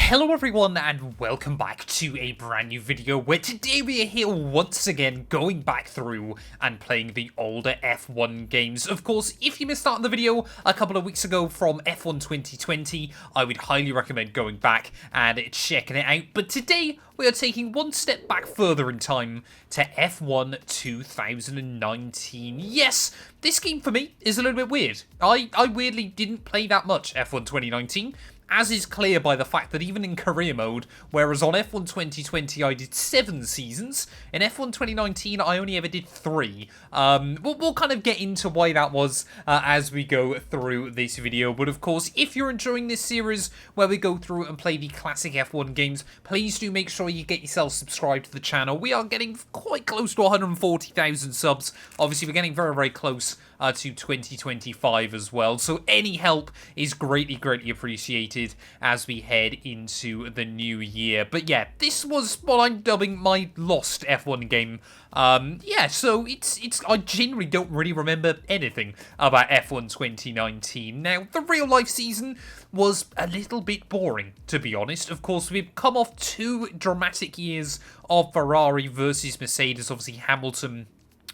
Hello everyone and welcome back to a brand new video where today we are here once again going back through and playing the older F1 games. Of course, if you missed out on the video a couple of weeks ago from F1 2020, I would highly recommend going back and checking it out. But today we are taking one step back further in time to F1 2019. Yes, this game for me is a little bit weird. I weirdly didn't play that much F1 2019. As is clear by the fact that even in career mode, whereas on F1 2020 I did 7 seasons, in F1 2019 I only ever did 3. We'll kind of get into why that was as we go through this video. But of course, if you're enjoying this series where we go through and play the classic F1 games, please do make sure you get yourself subscribed to the channel. We are getting quite close to 140,000 subs. Obviously, we're getting very, very close to 2025 as well. So any help is greatly appreciated as we head into the new year. But yeah, this was what I'm dubbing my lost F1 game. Yeah, so it's I genuinely don't really remember anything about F1 2019. Now, the real life season was a little bit boring, to be honest. Of course, we've come off 2 dramatic years of Ferrari versus Mercedes, obviously Hamilton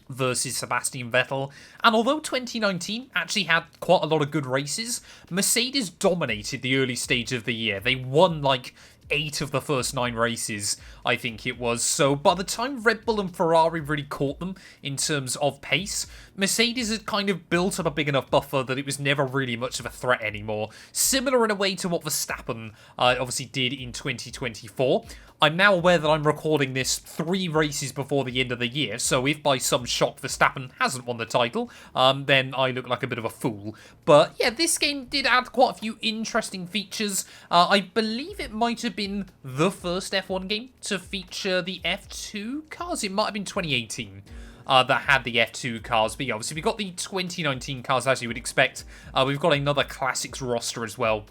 versus Sebastian Vettel. And although 2019 actually had quite a lot of good races, Mercedes dominated the early stage of the year. They won like 8 of the first 9 races, I think it was. So by the time Red Bull and Ferrari really caught them in terms of pace, Mercedes had kind of built up a big enough buffer that it was never really much of a threat anymore. Similar in a way to what Verstappen obviously did in 2024. I'm now aware that I'm recording this 3 races before the end of the year, so if by some shock Verstappen hasn't won the title, then I look like a bit of a fool. But yeah, this game did add quite a few interesting features. I believe it might have been the first F1 game to feature the F2 cars. It might have been 2018. That had the F2 cars. But yeah, obviously we've got the 2019 cars as you would expect. We've got another Classics roster as well.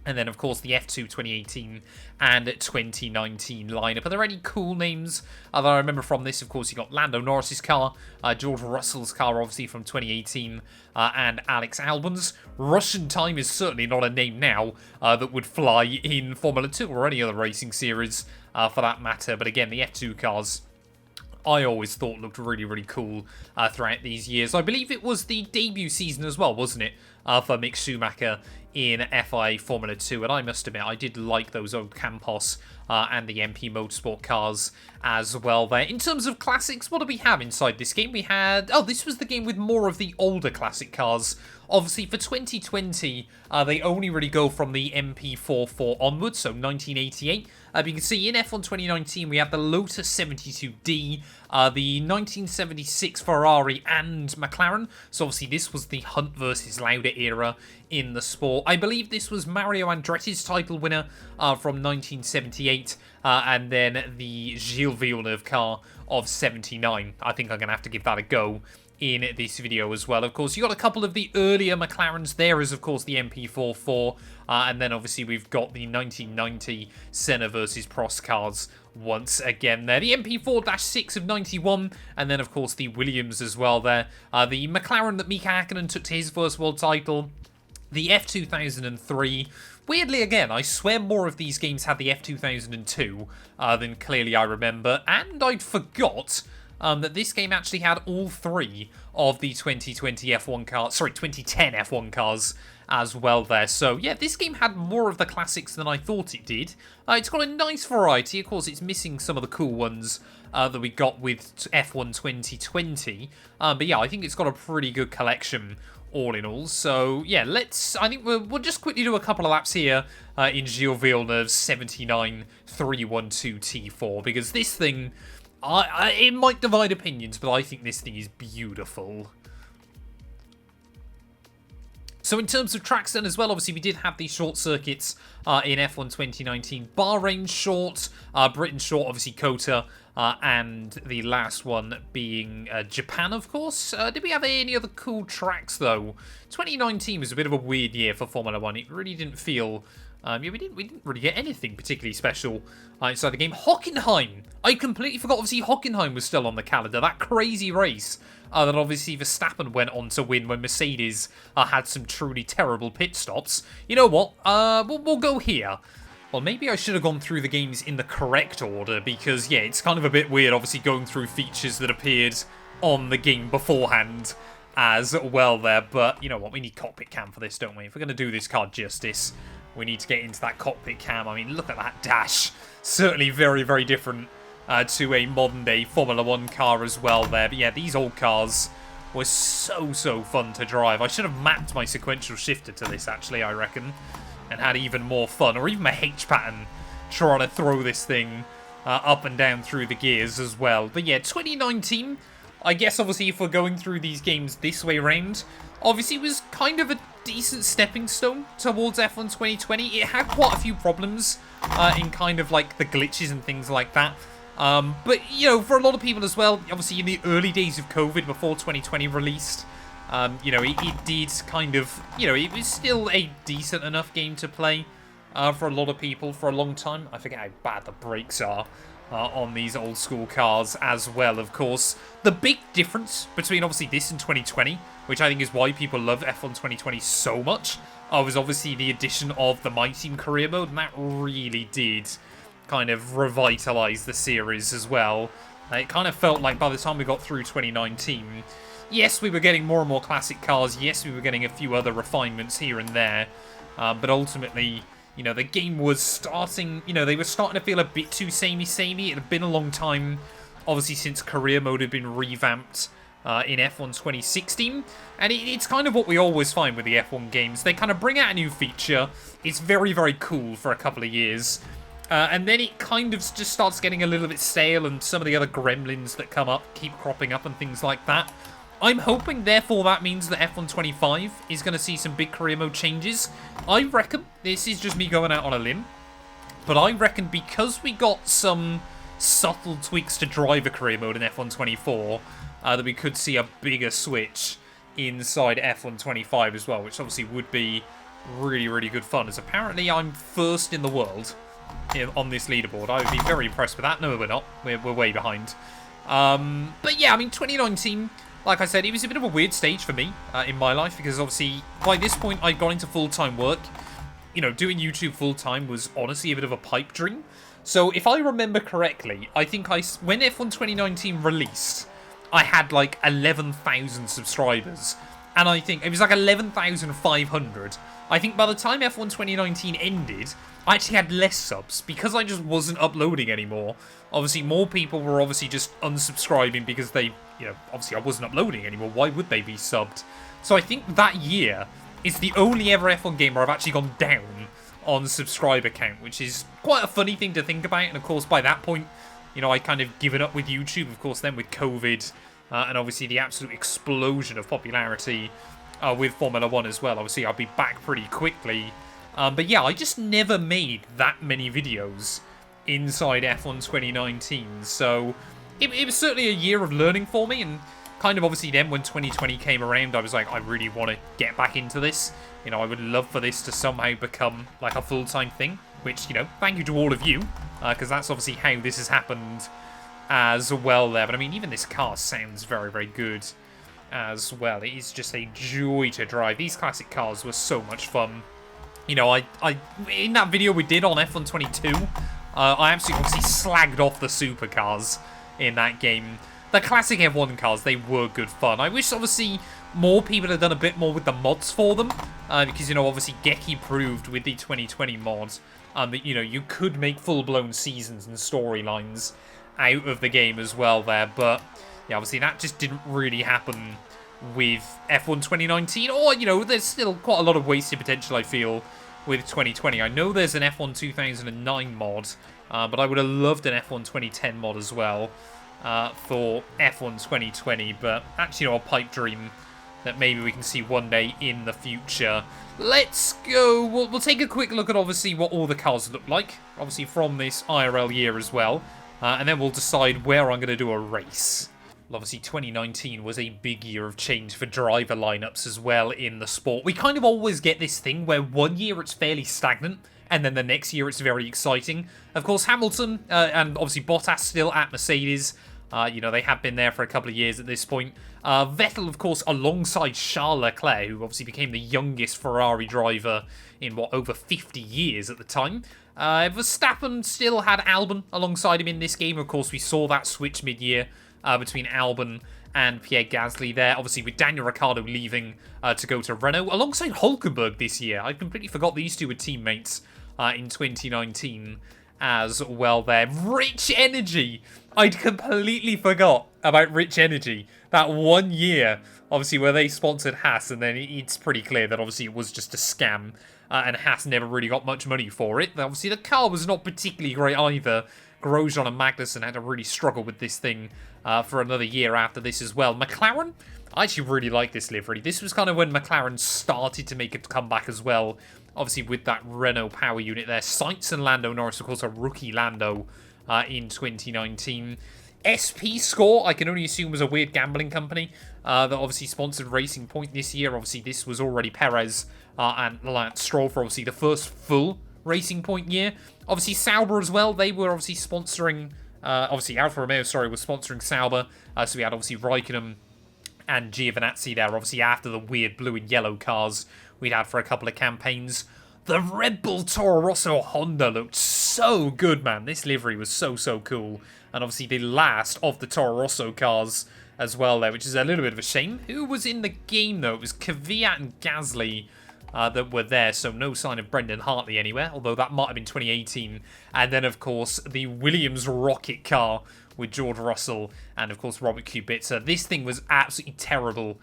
And then, of course, the F2 2018 and 2019 lineup. Are there any cool names that I remember from this? Of course, you got Lando Norris's car, George Russell's car, obviously, from 2018, and Alex Albon's. Russian Time is certainly not a name now that would fly in Formula 2 or any other racing series for that matter. But again, the F2 cars, I always thought looked really cool throughout these years. I believe it was the debut season as well, wasn't it, for Mick Schumacher in FIA Formula 2, and I must admit, I did like those old Campos and the MP Motorsport cars as well there. In terms of classics, what do we have inside this game? We had... Oh, this was the game with more of the older classic cars. Obviously, for 2020, they only really go from the MP44 onwards, so 1988. You can see in F1 2019, we have the Lotus 72D, the 1976 Ferrari and McLaren. So obviously, this was the Hunt versus Lauda era in the sport. I believe this was Mario Andretti's title winner from 1978, and then the Gilles Villeneuve car of 79. I think I'm going to have to give that a go in this video as well. Of course, you got a couple of the earlier McLarens. There is, of course, the MP44, and then obviously we've got the 1990 Senna versus Prost cars once again there. The MP4-6 of 91, and then, of course, the Williams as well there. The McLaren that Mika Hakkinen took to his first world title. The F2003. Weirdly, again, I swear more of these games had the F2002 than clearly I remember, and I'd forgot that this game actually had all 3 of the 2020 F1 cars, sorry, 2010 F1 cars as well there. So yeah, this game had more of the classics than I thought it did. It's got a nice variety. Of course, it's missing some of the cool ones that we got with F1 2020. But yeah, I think it's got a pretty good collection all in all. So yeah, I think we'll just quickly do a couple of laps here in Gilles Villeneuve's 79 312 T4, because this thing, it might divide opinions, but I think this thing is beautiful. So in terms of tracks then as well, obviously we did have these short circuits in F1 2019. Bahrain short, Britain short, obviously Kota, and the last one being Japan, of course. Did we have any other cool tracks though? 2019 was a bit of a weird year for Formula 1. It really didn't feel... yeah, we didn't really get anything particularly special inside the game. Hockenheim! I completely forgot, obviously, Hockenheim was still on the calendar. That crazy race that obviously Verstappen went on to win when Mercedes had some truly terrible pit stops. You know what? We'll go here. Well, maybe I should have gone through the games in the correct order, because, yeah, it's kind of a bit weird, obviously, going through features that appeared on the game beforehand as well there. But, you know what, we need cockpit cam for this, don't we? If we're going to do this car justice, we need to get into that cockpit cam. I mean, look at that dash. Certainly very, very different to a modern-day Formula 1 car as well there. But, yeah, these old cars were so fun to drive. I should have mapped my sequential shifter to this, actually, I reckon, and had even more fun, or even a H pattern, trying to throw this thing up and down through the gears as well. But yeah, 2019, I guess obviously if we're going through these games this way round, obviously it was kind of a decent stepping stone towards F1 2020. It had quite a few problems in kind of like the glitches and things like that. But, you know, for a lot of people as well, obviously in the early days of COVID before 2020 released, you know, it did kind of, you know, it was still a decent enough game to play for a lot of people for a long time. I forget how bad the brakes are on these old school cars as well, of course. The big difference between obviously this and 2020, which I think is why people love F1 2020 so much, was obviously the addition of the My Team career mode, and that really did kind of revitalize the series as well. It kind of felt like by the time we got through 2019, yes, we were getting more and more classic cars. Yes, we were getting a few other refinements here and there. But ultimately, you know, the game was starting, you know, they were starting to feel a bit too samey-samey. It had been a long time, obviously, since career mode had been revamped in F1 2016. And it's kind of what we always find with the F1 games. They kind of bring out a new feature. It's very, very cool for a couple of years. And then it kind of just starts getting a little bit stale, and some of the other gremlins that come up keep cropping up and things like that. I'm hoping, therefore, that means that F1 25 is going to see some big career mode changes. I reckon, this is just me going out on a limb, but I reckon because we got some subtle tweaks to driver career mode in F1 24, that we could see a bigger switch inside F1 25 as well, which obviously would be really, really good fun, as apparently I'm first in the world on this leaderboard. I would be very impressed with that. No, we're not. We're way behind. But yeah, I mean, 2019... like I said, it was a bit of a weird stage for me in my life, because obviously by this point I got into full-time work. You know, doing YouTube full-time was honestly a bit of a pipe dream. So if I remember correctly, I think when F1 2019 released, I had like 11,000 subscribers. And I think it was like 11,500. I think by the time F1 2019 ended, I actually had less subs because I just wasn't uploading anymore. Obviously, more people were obviously just unsubscribing because they, you know, obviously I wasn't uploading anymore. Why would they be subbed? So I think that year is the only ever F1 game where I've actually gone down on subscriber count, which is quite a funny thing to think about. And of course, by that point, you know, I kind of given up with YouTube. Of course, then with COVID and obviously the absolute explosion of popularity with Formula 1 as well. Obviously, I'll be back pretty quickly. But yeah, I just never made that many videos inside F1 2019. So it was certainly a year of learning for me, and kind of obviously then when 2020 came around, I was like, I really want to get back into this. You know, I would love for this to somehow become like a full-time thing, which, you know, thank you to all of you, because that's obviously how this has happened as well there. But I mean, even this car sounds very, very good as well. It is just a joy to drive. These classic cars were so much fun. You know, I in that video we did on F1 22, I absolutely obviously slagged off the supercars in that game. The classic F1 cars, they were good fun. I wish, obviously, more people had done a bit more with the mods for them. Because, you know, obviously, Geki proved with the 2020 mod that, you know, you could make full-blown seasons and storylines out of the game as well there. But, yeah, obviously, that just didn't really happen with F1 2019. Or, you know, there's still quite a lot of wasted potential, I feel, with 2020. I know there's an F1 2009 mod, but I would have loved an F1 2010 mod as well. For F1 2020, but actually, you know, a pipe dream that maybe we can see one day in the future. Let's go. We'll take a quick look at, obviously, what all the cars look like, obviously, from this IRL year as well, and then we'll decide where I'm going to do a race. Well, obviously, 2019 was a big year of change for driver lineups as well in the sport. We kind of always get this thing where one year it's fairly stagnant, and then the next year it's very exciting. Of course, Hamilton and obviously Bottas still at Mercedes. You know, they have been there for a couple of years at this point. Vettel, of course, alongside Charles Leclerc, who obviously became the youngest Ferrari driver in, what, over 50 years at the time. Verstappen still had Albon alongside him in this game. Of course, we saw that switch mid-year between Albon and Pierre Gasly there. Obviously, with Daniel Ricciardo leaving to go to Renault alongside Hulkenberg this year. I completely forgot these two were teammates in 2019 as well there. Rich Energy. I'd completely forgot about Rich Energy. That 1 year, obviously, where they sponsored Haas, and then it's pretty clear that obviously it was just a scam, and Haas never really got much money for it. Obviously, the car was not particularly great either. Grosjean and Magnussen had to really struggle with this thing for another year after this as well. McLaren, I actually really like this livery. This was kind of when McLaren started to make a comeback as well. Obviously, with that Renault power unit there. Sainz and Lando Norris, of course, a rookie Lando in 2019. SP Score, I can only assume, was a weird gambling company that obviously sponsored Racing Point this year. Obviously, this was already Perez and Lance Stroll for obviously the first full Racing Point year. Obviously, Sauber as well. They were obviously sponsoring, obviously Alfa Romeo, sorry, was sponsoring Sauber. So we had obviously Raikkonen and Giovinazzi there, obviously after the weird blue and yellow cars we'd had for a couple of campaigns. The Red Bull Toro Rosso Honda looked so good, man. This livery was so cool. And obviously the last of the Toro Rosso cars as well there, which is a little bit of a shame. Who was in the game, though? It was Kvyat and Gasly that were there, so no sign of Brendan Hartley anywhere, although that might have been 2018. And then, of course, the Williams rocket car with George Russell and, of course, Robert Kubica. This thing was absolutely terrible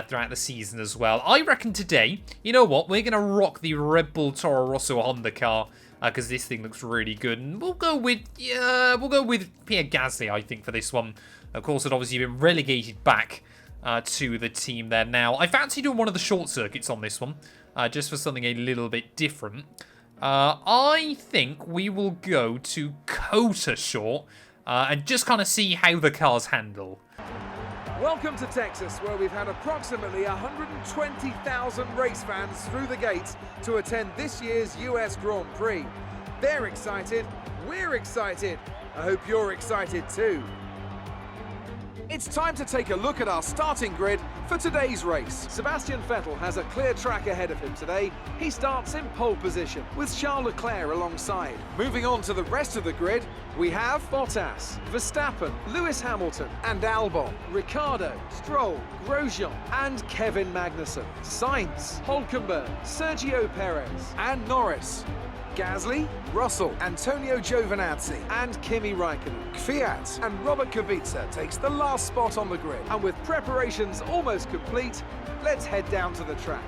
throughout the season as well. I reckon today, you know what, we're going to rock the Red Bull Toro Rosso Honda car because this thing looks really good. And we'll go with Pierre Gasly, I think, for this one. Of course, it obviously been relegated back to the team there now. I fancy doing one of the short circuits on this one, just for something a little bit different. I think we will go to Cota Short and just kind of see how the cars handle. Welcome to Texas, where we've had approximately 120,000 race fans through the gates to attend this year's US Grand Prix. They're excited, we're excited. I hope you're excited too. It's time to take a look at our starting grid for today's race. Sebastian Vettel has a clear track ahead of him today. He starts in pole position with Charles Leclerc alongside. Moving on to the rest of the grid, we have Bottas, Verstappen, Lewis Hamilton and Albon, Ricciardo, Stroll, Grosjean and Kevin Magnussen, Sainz, Hulkenberg, Sergio Perez and Norris. Gasly, Russell, Antonio Giovinazzi and Kimi Raikkonen. Kvyat and Robert Kubica takes the last spot on the grid. And with preparations almost complete, let's head down to the track.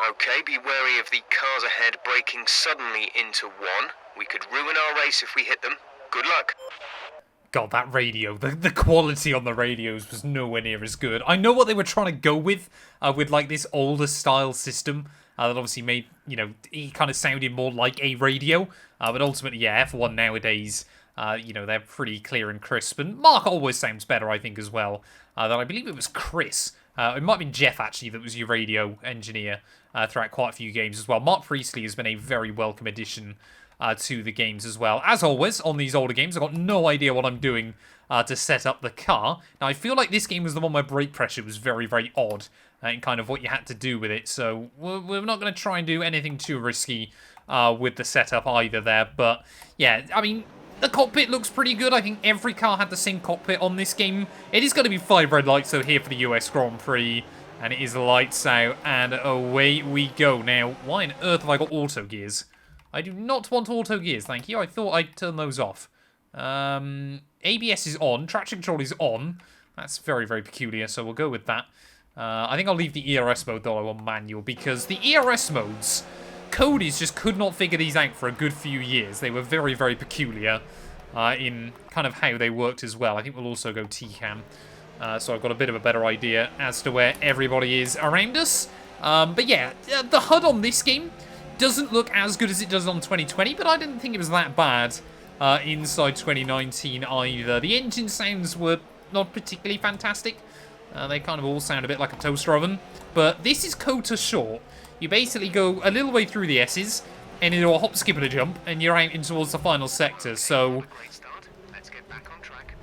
Okay, be wary of the cars ahead braking suddenly into one. We could ruin our race if we hit them. Good luck. God, that radio, the quality on the radios was nowhere near as good. I know what they were trying to go with like this older style system. That obviously made, you know, it kind of sounded more like a radio. But ultimately, yeah, F1 nowadays, you know, they're pretty clear and crisp. And Mark always sounds better, I think, as well. That I believe it was Chris. It might have been Jeff, actually, that was your radio engineer throughout quite a few games as well. Mark Priestley has been a very welcome addition to the games as well. As always, on these older games, I've got no idea what I'm doing to set up the car. Now, I feel like this game was the one where brake pressure was very odd. And kind of what you had to do with it. So we're not going to try and do anything too risky with the setup either there. But yeah, I mean, the cockpit looks pretty good. I think every car had the same cockpit on this game. It is going to be 5 red lights though here for the US Grand Prix. And it is lights out and away we go. Now, why on earth have I got auto gears? I do not want auto gears, thank you. I thought I'd turn those off. ABS is on. Traction control is on. That's very peculiar, so we'll go with that. I think I'll leave the ERS mode, though, on manual, because the ERS modes, Cody's just could not figure these out for a good few years. They were very peculiar in kind of how they worked as well. I think we'll also go TCAM, so I've got a bit of a better idea as to where everybody is around us. But yeah, the HUD on this game doesn't look as good as it does on 2020, but I didn't think it was that bad inside 2019 either. The engine sounds were not particularly fantastic. They kind of all sound a bit like a toaster oven. But this is Cota Short. You basically go a little way through the S's, and you do a hop, skip, and a jump, and you're out in towards the final sector. So, Let's get back on track.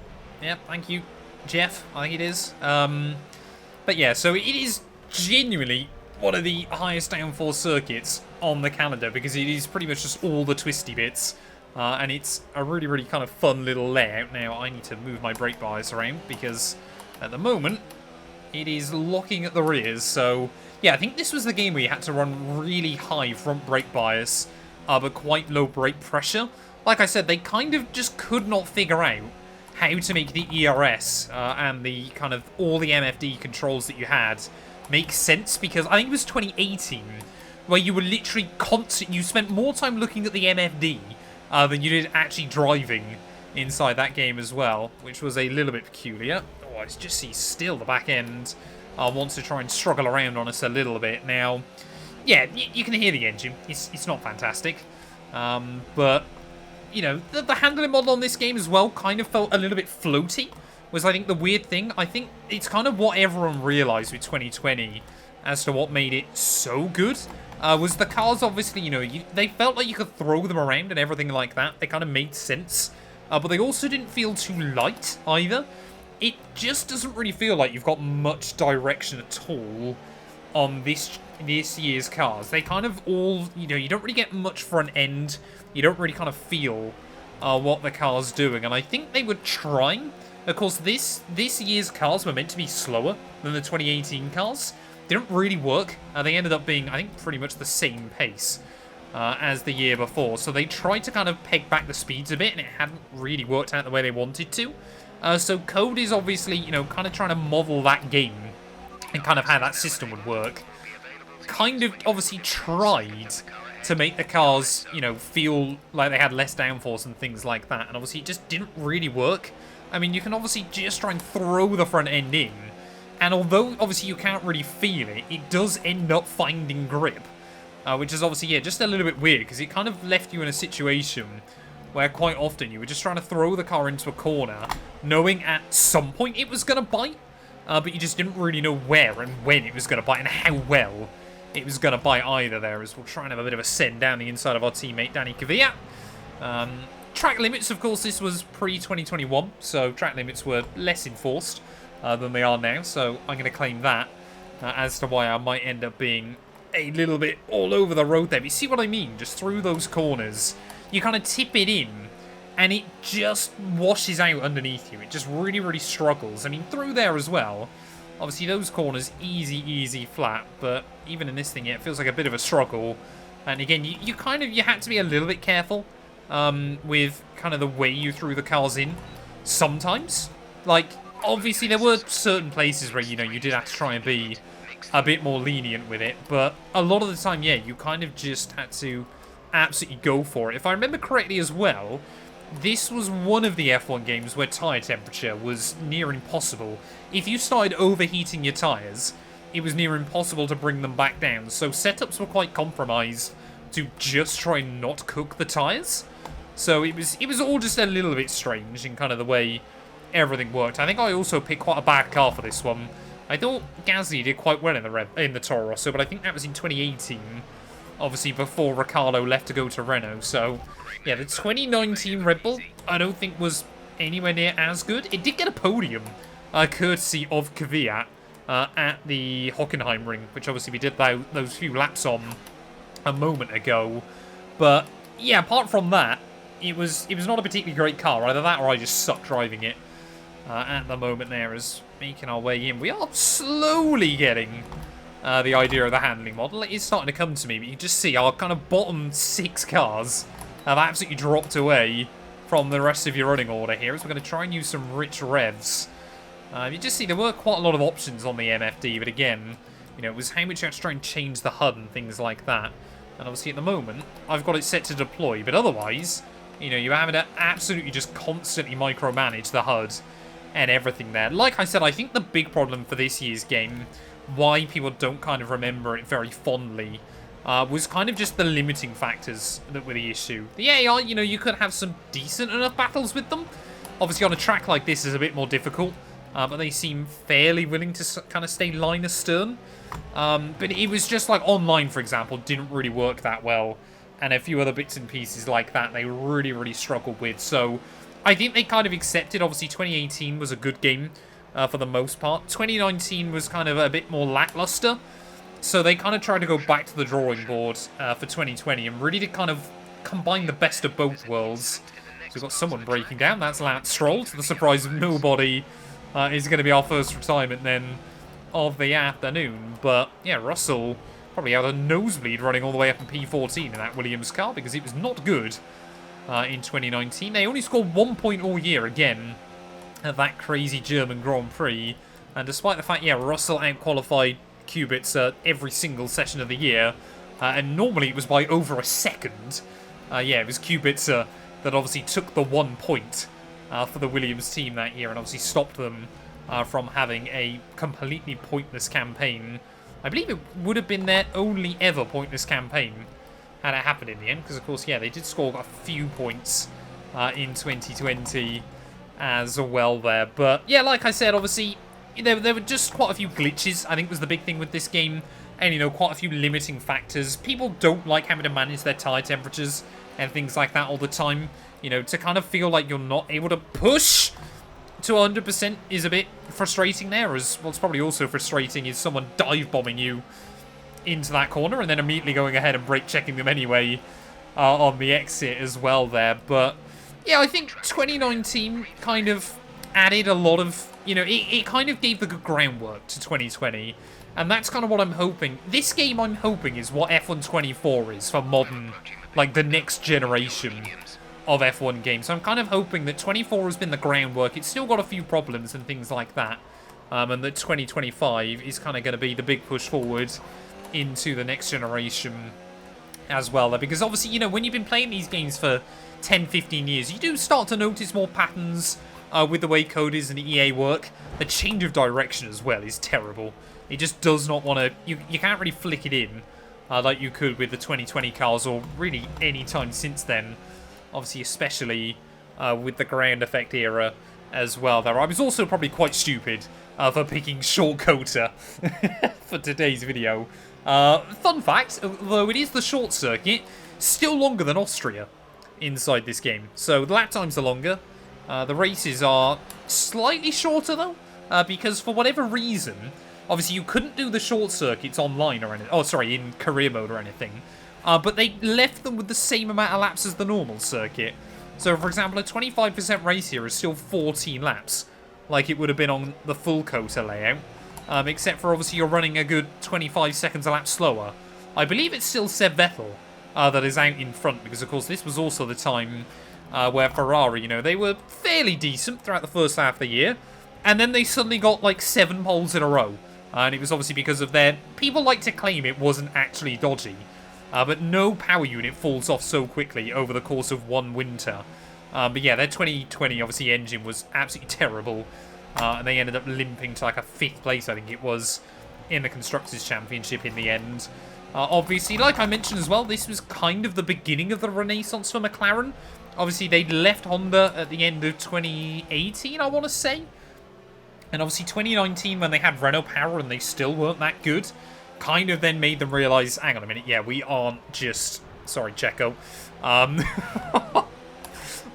yeah, thank you, Jeff. I think it is. But yeah, so it is genuinely one of the highest downforce circuits on the calendar because it is pretty much just all the twisty bits. And it's a really, really kind of fun little layout. Now, I need to move my brake bias around because at the moment, it is locking at the rears. So, yeah, I think this was the game where you had to run really high front brake bias, but quite low brake pressure. Like I said, they kind of just could not figure out how to make the ERS and the kind of all the MFD controls that you had make sense, because I think it was 2018 where you were literally you spent more time looking at the MFD than you did actually driving inside that game as well, which was a little bit peculiar. Oh, I just see still the back end wants to try and struggle around on us a little bit. Now, yeah, you can hear the engine. It's not fantastic, but you know, the handling model on this game as well kind of felt a little bit floaty, was I think the weird thing. I think it's kind of what everyone realised with 2020 as to what made it so good, was the cars obviously, you know, they felt like you could throw them around and everything like that. They kind of made sense, but they also didn't feel too light either. It just doesn't really feel like you've got much direction at all on this year's cars. They kind of all, you know, you don't really get much front end. You don't really kind of feel what the car's doing, and I think they were trying. Of course, this year's cars were meant to be slower than the 2018 cars. They didn't really work. They ended up being, I think, pretty much the same pace as the year before. So they tried to kind of peg back the speeds a bit, and it hadn't really worked out the way they wanted to. So Code is obviously, you know, kind of trying to model that game and kind of how that system would work. Kind of obviously tried to make the cars, you know, feel like they had less downforce and things like that. And obviously it just didn't really work. I mean, you can obviously just try and throw the front end in. And although obviously you can't really feel it, it does end up finding grip. Which is obviously, yeah, just a little bit weird, because it kind of left you in a situation where quite often you were just trying to throw the car into a corner, knowing at some point it was going to bite, but you just didn't really know where and when it was going to bite and how well it was going to bite either there, as we'll try and have a bit of a send down the inside of our teammate Danny Kvyat. Track limits, of course, this was pre-2021, so track limits were less enforced than they are now, so I'm going to claim that as to why I might end up being a little bit all over the road there. But you see what I mean? Just through those corners, you kind of tip it in, and it just washes out underneath you. It just really, really struggles. I mean, through there as well. Obviously, those corners, easy flat, but even in this thing, yeah, it feels like a bit of a struggle. And again, you had to be a little bit careful with kind of the way you threw the cars in sometimes. Like, obviously, there were certain places where, you know, you did have to try and be a bit more lenient with it, but a lot of the time, yeah, you kind of just had to absolutely go for it. If I remember correctly as well, this was one of the F1 games where tyre temperature was near impossible. If you started overheating your tyres, it was near impossible to bring them back down, so setups were quite compromised to just try and not cook the tyres. So it was all just a little bit strange in kind of the way everything worked. I think I also picked quite a bad car for this one. I thought Gasly did quite well in the Toro Rosso, but I think that was in 2018, obviously before Ricciardo left to go to Renault. So, yeah, the 2019 Red Bull, I don't think was anywhere near as good. It did get a podium, courtesy of Kvyat, at the Hockenheim ring, which obviously we did those few laps on a moment ago. But, yeah, apart from that, it was not a particularly great car. Either that or I just suck driving it. At the moment there, as making our way in. We are slowly getting the idea of the handling model. It is starting to come to me, but you can just see our kind of bottom 6 cars have absolutely dropped away from the rest of your running order here, as we're going to try and use some rich revs. You just see there were quite a lot of options on the MFD, but again, you know, it was how much you have to try and change the HUD and things like that. And obviously at the moment, I've got it set to deploy, but otherwise, you know, you're having to absolutely just constantly micromanage the HUD and everything there. Like I said, I think the big problem for this year's game, why people don't kind of remember it very fondly, was kind of just the limiting factors that were the issue. The AI, you know, you could have some decent enough battles with them. Obviously on a track like this is a bit more difficult, but they seem fairly willing to kind of stay line astern. But it was just like online, for example, didn't really work that well. And a few other bits and pieces like that they really, really struggled with. So I think they kind of accepted. Obviously, 2018 was a good game for the most part. 2019 was kind of a bit more lackluster. So they kind of tried to go back to the drawing board for 2020 and really to kind of combine the best of both worlds. So we've got someone breaking down. That's Lance Stroll, to the surprise of nobody. Is going to be our first retirement then of the afternoon. But yeah, Russell probably had a nosebleed running all the way up in P14 in that Williams car because it was not good in 2019. They only scored 1 point all year again at that crazy German Grand Prix. And despite the fact, yeah, Russell out-qualified Kubica every single session of the year, and normally it was by over a second. Yeah, it was Kubica that obviously took the 1 point for the Williams team that year and obviously stopped them from having a completely pointless campaign. I believe it would have been their only ever pointless campaign had it happened in the end, because of course, yeah, they did score a few points in 2020 as well there. But yeah, like I said, obviously, there were just quite a few glitches, I think was the big thing with this game. And, you know, quite a few limiting factors. People don't like having to manage their tyre temperatures and things like that all the time. You know, to kind of feel like you're not able to push to 100% is a bit frustrating there. As what's probably also frustrating is someone dive bombing you into that corner and then immediately going ahead and brake checking them anyway on the exit as well there. But yeah, I think 2019 kind of added a lot of, you know, it kind of gave the good groundwork to 2020. And that's kind of what I'm hoping. This game, I'm hoping, is what F1 24 is for modern, like, the next generation of F1 games. So I'm kind of hoping that 24 has been the groundwork. It's still got a few problems and things like that. And that 2025 is kind of going to be the big push forward into the next generation as well. Because obviously, you know, when you've been playing these games for 10, 15 years, you do start to notice more patterns with the way coders and EA work. The change of direction as well is terrible. It just does not want to... You can't really flick it in like you could with the 2020 cars or really any time since then. Obviously, especially with the ground effect era as well. There, I was also probably quite stupid for picking short coater for today's video. Fun fact, although it is the short circuit, still longer than Austria inside this game. So the lap times are longer. The races are slightly shorter though, because for whatever reason... Obviously, you couldn't do the short circuits online or anything. Oh, sorry, in career mode or anything. But they left them with the same amount of laps as the normal circuit. So, for example, a 25% race here is still 14 laps, like it would have been on the full COTA layout. Except for, obviously, you're running a good 25 seconds a lap slower. I believe it's still Seb Vettel that is out in front, because, of course, this was also the time where Ferrari, you know, they were fairly decent throughout the first half of the year. And then they suddenly got, like, 7 poles in a row. And it was obviously because of their... People like to claim it wasn't actually dodgy. But no power unit falls off so quickly over the course of one winter. But yeah, their 2020, obviously, engine was absolutely terrible. And they ended up limping to like a 5th place, I think it was, in the Constructors' Championship in the end. Obviously, like I mentioned as well, this was kind of the beginning of the renaissance for McLaren. Obviously, they'd left Honda at the end of 2018, I want to say. And obviously 2019, when they had Renault power and they still weren't that good, kind of then made them realise, hang on a minute, yeah, we aren't just... Sorry, Checo.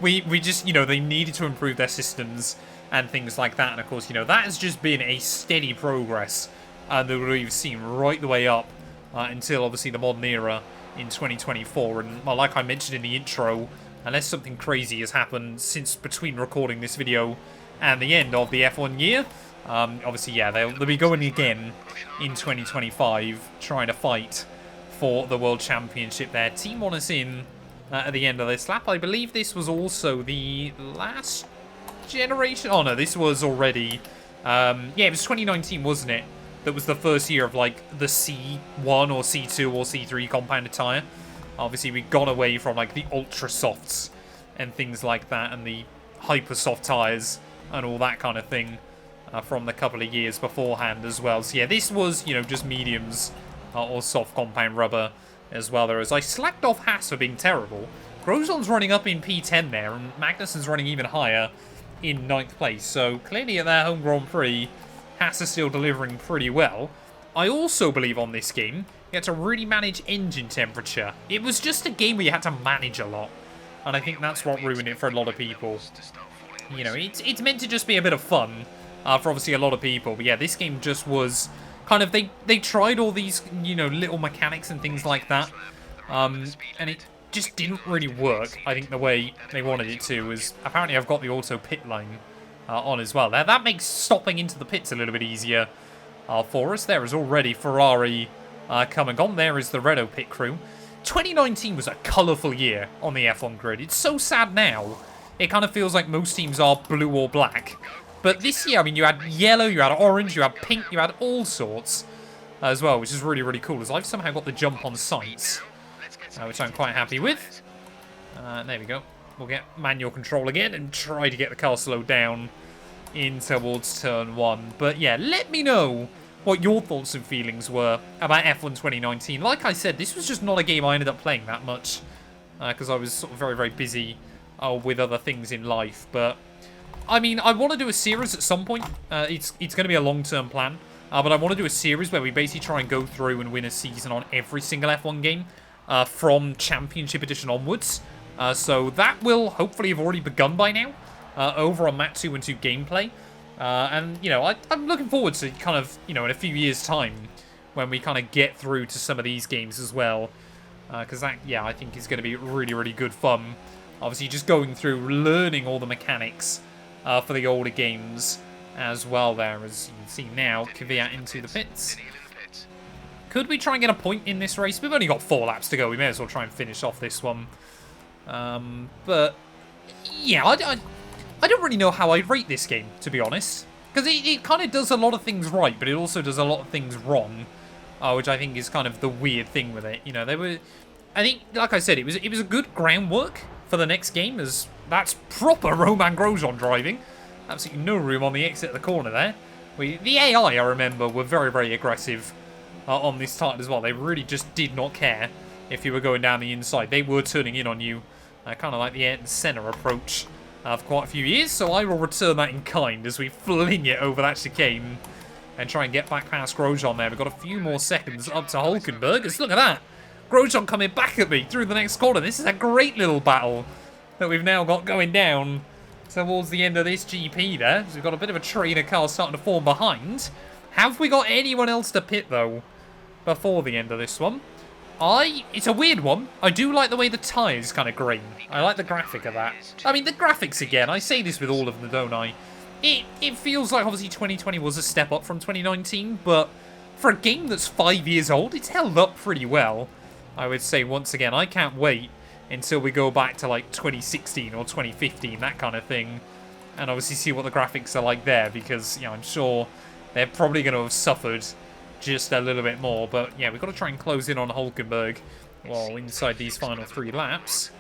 We just, you know, they needed to improve their systems and things like that. And of course, you know, that has just been a steady progress that we've seen right the way up until obviously the modern era in 2024. And well, like I mentioned in the intro, unless something crazy has happened since between recording this video and the end of the F1 year, obviously, yeah, they'll be going again in 2025, trying to fight for the World Championship there. Team want us in at the end of this lap. I believe this was also the last generation. Oh, no, this was already... yeah, it was 2019, wasn't it? That was the first year of, like, the C1 or C2 or C3 compounded tyre. Obviously, we've gone away from, like, the ultra softs and things like that, and the hyper soft tyres and all that kind of thing from the couple of years beforehand as well. So yeah, this was, you know, just mediums or soft compound rubber as well. There is. I slacked off Haas for being terrible. Grosjean's running up in P10 there, and Magnussen's running even higher in 9th place. So clearly at their home Grand Prix, Haas is still delivering pretty well. I also believe on this game, you had to really manage engine temperature. It was just a game where you had to manage a lot. And I think that's what ruined it for a lot of people. You know, it's meant to just be a bit of fun for obviously a lot of people. But yeah, this game just was kind of, they tried all these, you know, little mechanics and things like that. And it just didn't really work, I think, the way they wanted it to. Was apparently I've got the auto pit line on as well. That makes stopping into the pits a little bit easier for us. There is already Ferrari come and gone. There is the Renault pit crew. 2019 was a colourful year on the F1 grid. It's so sad now. It kind of feels like most teams are blue or black. But this year, I mean, you had yellow, you had orange, you had pink, you had all sorts as well, which is really, really cool, as I've somehow got the jump on sights, which I'm quite happy with. There we go. We'll get manual control again and try to get the car slowed down in towards turn 1. But yeah, let me know what your thoughts and feelings were about F1 2019. Like I said, this was just not a game I ended up playing that much, because I was sort of very, very busy with other things in life. But I mean, I want to do a series at some point. It's going to be a long-term plan. But I want to do a series where we basically try and go through and win a season on every single F1 game from Championship Edition onwards. So that will hopefully have already begun by now over on Mat 212 gameplay. And, you know, I'm looking forward to kind of, you know, in a few years' time when we kind of get through to some of these games as well. Because that, yeah, I think is going to be really, really good fun. Obviously, just going through, learning all the mechanics for the older games as well there, as you can see now. Kvyat into the pits. Could we try and get a point in this race? We've only got 4 laps to go. We may as well try and finish off this one. But, yeah, I don't really know how I'd rate this game, to be honest. Because it kind of does a lot of things right, but it also does a lot of things wrong. Which I think is kind of the weird thing with it. You know, they were... I think, like I said, it was a good groundwork for the next game, as that's proper Romain Grosjean driving. Absolutely no room on the exit of the corner there. The AI, I remember, were very, very aggressive on this title as well. They really just did not care if you were going down the inside. They were turning in on you, kind of like the Ayrton Senna approach for quite a few years. So I will return that in kind as we fling it over that chicane and try and get back past Grosjean there. We've got a few more seconds up to Hulkenberg. Look at that. Grosjean coming back at me through the next corner. This is a great little battle that we've now got going down towards the end of this GP there. So we've got a bit of a train of cars starting to form behind. Have we got anyone else to pit, though, before the end of this one? It's a weird one. I do like the way the tyres kind of green. I like the graphic of that. I mean, the graphics again. I say this with all of them, don't I? It feels like, obviously, 2020 was a step up from 2019, but for a game that's 5 years old, it's held up pretty well. I would say, once again, I can't wait until we go back to, like, 2016 or 2015, that kind of thing, and obviously see what the graphics are like there, because, you know, I'm sure they're probably going to have suffered just a little bit more. But, yeah, we've got to try and close in on Hulkenberg while inside these final 3 laps.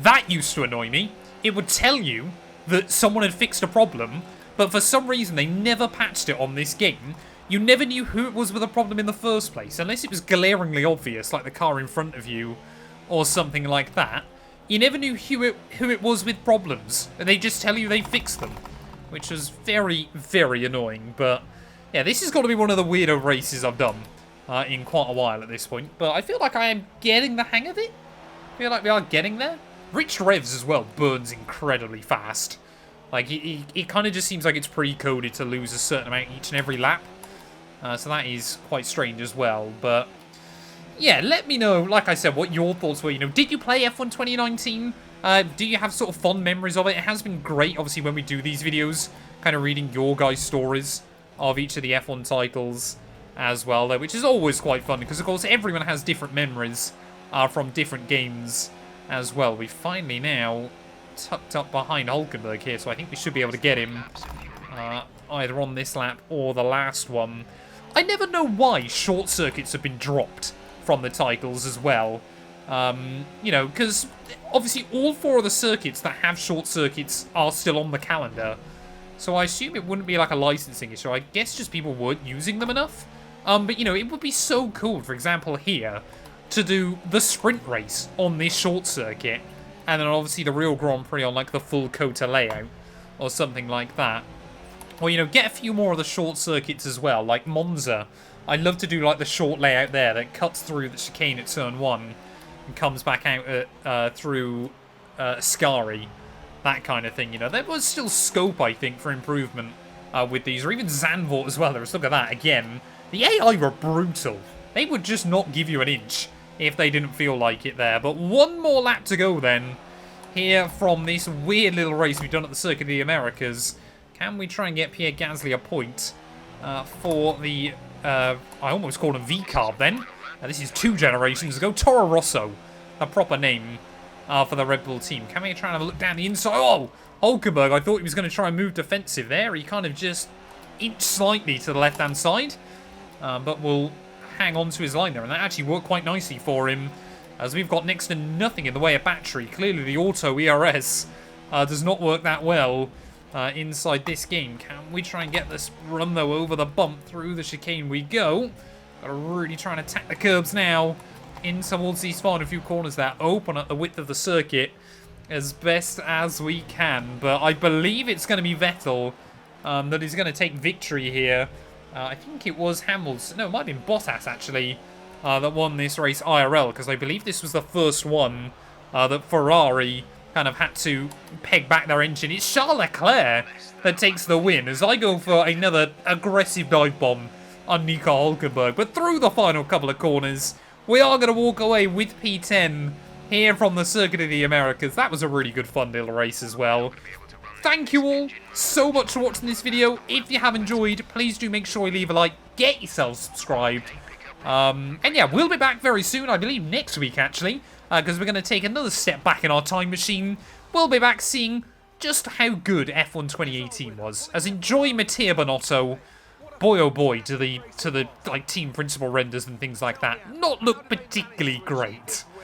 That used to annoy me. It would tell you that someone had fixed a problem, but for some reason they never patched it on this game. You never knew who it was with a problem in the first place, unless it was glaringly obvious, like the car in front of you, or something like that. You never knew who it was with problems, and they just tell you they fixed them, which was very, very annoying. But yeah, this has got to be one of the weirder races I've done in quite a while at this point. But I feel like I am getting the hang of it. I feel like we are getting there. Rich Revs as well burns incredibly fast. Like, it kind of just seems like it's pre-coded to lose a certain amount each and every lap. So that is quite strange as well. But yeah, let me know, like I said, what your thoughts were. You know, did you play F1 2019? Do you have sort of fond memories of it? It has been great, obviously, when we do these videos, kind of reading your guys' stories of each of the F1 titles as well, though, which is always quite fun, because, of course, everyone has different memories from different games as well. We finally now tucked up behind Hulkenberg here, so I think we should be able to get him either on this lap or the last one. I never know why short circuits have been dropped from the titles as well. You know, because obviously all 4 of the circuits that have short circuits are still on the calendar. So I assume it wouldn't be like a licensing issue. I guess just people weren't using them enough. But, you know, it would be so cool, for example, here, to do the sprint race on this short circuit, and then obviously the real Grand Prix on, like, the full COTA layout, or something like that. Or, you know, get a few more of the short circuits as well, like Monza. I'd love to do, like, the short layout there that cuts through the chicane at turn 1 and comes back out at, through Ascari. That kind of thing, you know. There was still scope, I think, for improvement with these, or even Zandvoort as well. Let's look at that again. The AI were brutal. They would just not give you an inch if they didn't feel like it there. But one more lap to go then, here from this weird little race we've done at the Circuit of the Americas. Can we try and get Pierre Gasly a point for the, I almost called him V-Carb then. This is 2 generations ago. Toro Rosso, a proper name for the Red Bull team. Can we try and have a look down the inside? Oh, Hulkenberg, I thought he was going to try and move defensive there. He kind of just inched slightly to the left-hand side. But we'll hang on to his line there. And that actually worked quite nicely for him, as we've got next to nothing in the way of battery. Clearly the auto ERS does not work that well inside this game. Can we try and get this run, though, over the bump? Through the chicane we go. Got to really try and attack the curbs now. In towards these final few corners that open up the width of the circuit as best as we can. But I believe it's going to be Vettel that is going to take victory here. I think it was Hamilton. No, it might have been Bottas, actually, that won this race IRL, because I believe this was the first one that Ferrari kind of had to peg back their engine. It's Charles Leclerc that takes the win, as I go for another aggressive dive bomb on Nico Hulkenberg. But through the final couple of corners, we are going to walk away with P10 here from the Circuit of the Americas. That was a really good fun little race as well. Thank you all so much for watching this video. If you have enjoyed, please do make sure you leave a like, get yourself subscribed. And yeah, we'll be back very soon, I believe next week actually, because we're going to take another step back in our time machine. We'll be back seeing just how good F1 2018 was. As enjoy Mattia Binotto. Boy oh boy, do the like team principal renders and things like that not look particularly great.